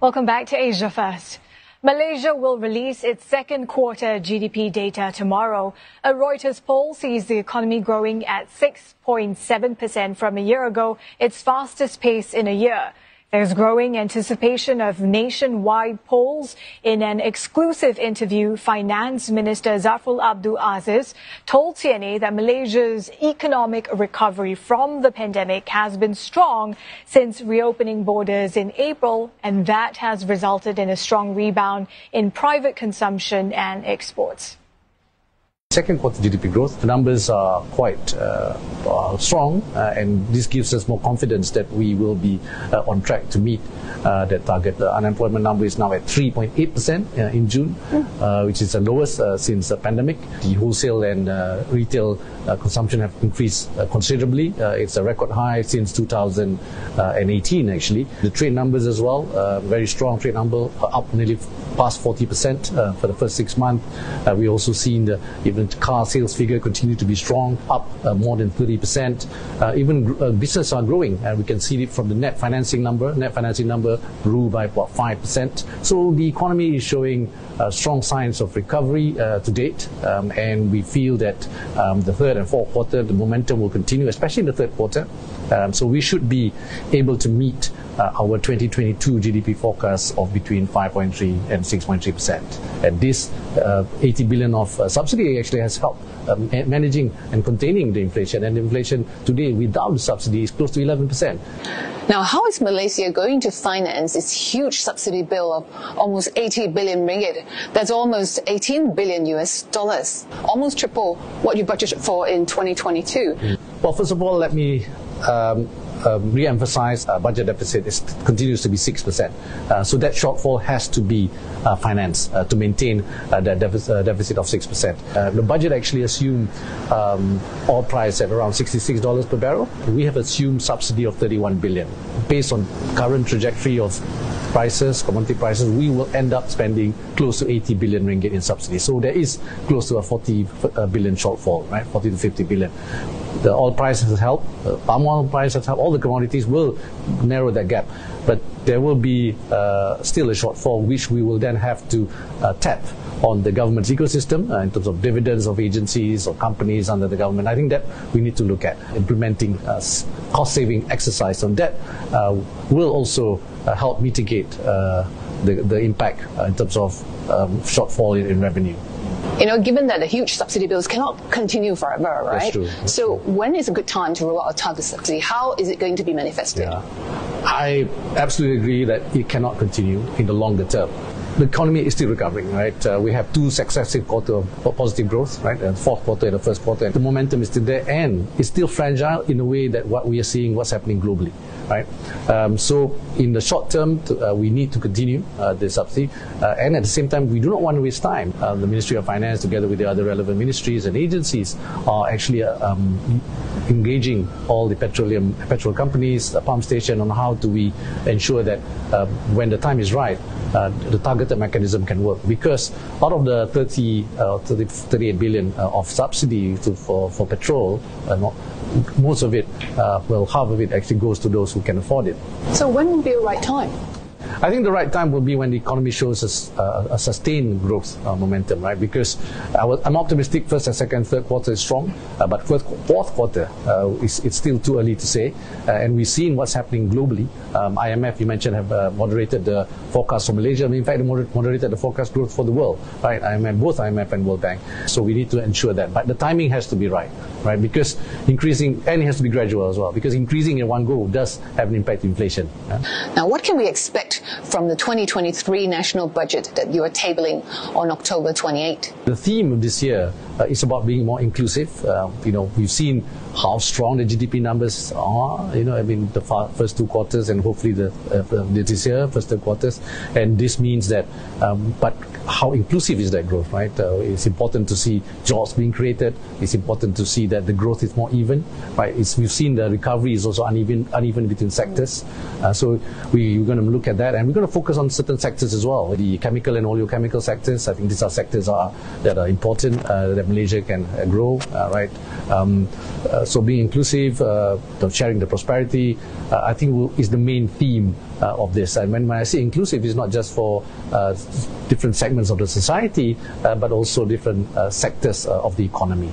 Welcome back to Asia First. Malaysia will release its second quarter GDP data tomorrow. A Reuters poll sees the economy growing at 6.7% from a year ago, its fastest pace in a year. There's growing anticipation of nationwide polls. In an exclusive interview, Finance Minister Zafrul Abdul Aziz told CNA that Malaysia's economic recovery from the pandemic has been strong since reopening borders in April, and that has resulted in a strong rebound in private consumption and exports. Second quarter GDP growth, the numbers are quite strong, and this gives us more confidence that we will be on track to meet that target. The unemployment number is now at 3.8% in June, which is the lowest since the pandemic. The wholesale and retail consumption have increased considerably. It's a record high since 2018 actually. The trade numbers as well, very strong trade number, up nearly past 40% for the first 6 months. We also seen even car sales figure continue to be strong, up more than 30%. Even business are growing, and we can see it from the net financing number. Net financing number grew by about 5%. So the economy is showing strong signs of recovery to date, and we feel that the third and fourth quarter, the momentum will continue, especially in the third quarter. So we should be able to meet our 2022 GDP forecast of between 5.3 and 6.3%. And this 80 billion of subsidy actually has helped managing and containing the inflation. And the inflation today without the subsidy is close to 11%. Now, how is Malaysia going to finance its huge subsidy bill of almost 80 billion ringgit? That's almost 18 billion US dollars, almost triple what you budgeted for in 2022. Well, first of all, let me re-emphasize budget deficit continues to be 6%. So that shortfall has to be financed to maintain that deficit of 6%. The budget actually assumed oil price at around $66 per barrel. We have assumed subsidy of 31 billion. Based on current trajectory of prices, commodity prices, we will end up spending close to 80 billion ringgit in subsidy. So there is close to a 40 billion shortfall, right? 40 to 50 billion. The oil price has helped, palm oil price has helped, all the commodities will narrow that gap. But there will be still a shortfall, which we will then have to tap on the government's ecosystem in terms of dividends of agencies or companies under the government. I think that we need to look at implementing cost-saving exercise on that will also help mitigate the impact in terms of shortfall in revenue. You know, given that the huge subsidy bills cannot continue forever, right? That's true. So when is a good time to roll out a target subsidy? How is it going to be manifested? Yeah. I absolutely agree that it cannot continue in the longer term. The economy is still recovering, right? We have 2 successive quarters of positive growth, right? The fourth quarter and the first quarter. The momentum is still there, and it's still fragile in a way that what we are seeing, what's happening globally, right? So in the short term, we need to continue the subsidy, and at the same time, we do not want to waste time. The Ministry of Finance, together with the other relevant ministries and agencies, are actually engaging all the petrol companies, the pump station, on how do we ensure that when the time is right, the targeted mechanism can work. Because out of the 38 billion of subsidy for petrol, most of it, half of it actually goes to those who can afford it. So when would be the right time? I think the right time will be when the economy shows a sustained growth momentum, right? Because I'm optimistic first and second, third quarter is strong, but fourth quarter, it's still too early to say. And we've seen what's happening globally. IMF, you mentioned, have moderated the forecast for Malaysia. In fact, they moderated the forecast growth for the world, right? Both IMF and World Bank. So we need to ensure that. But the timing has to be right? Because increasing, and it has to be gradual as well, because increasing in one go does have an impact on inflation. Now, what can we expect from the 2023 national budget that you are tabling on October 28? The theme of this year is about being more inclusive. We've seen how strong the GDP numbers are, the first 2 quarters, and hopefully this year, first 3 quarters. And this means that, but how inclusive is that growth, right? It's important to see jobs being created. It's important to see that the growth is more even, right? We've seen the recovery is also uneven between sectors. So we're going to look at that, and we're going to focus on certain sectors as well. The chemical and oleochemical sectors, I think these are sectors that are important, that Malaysia can grow, right? So being inclusive, sharing the prosperity, I think is the main theme of this. And when I say inclusive, it's not just for different segments of the society, but also different sectors of the economy.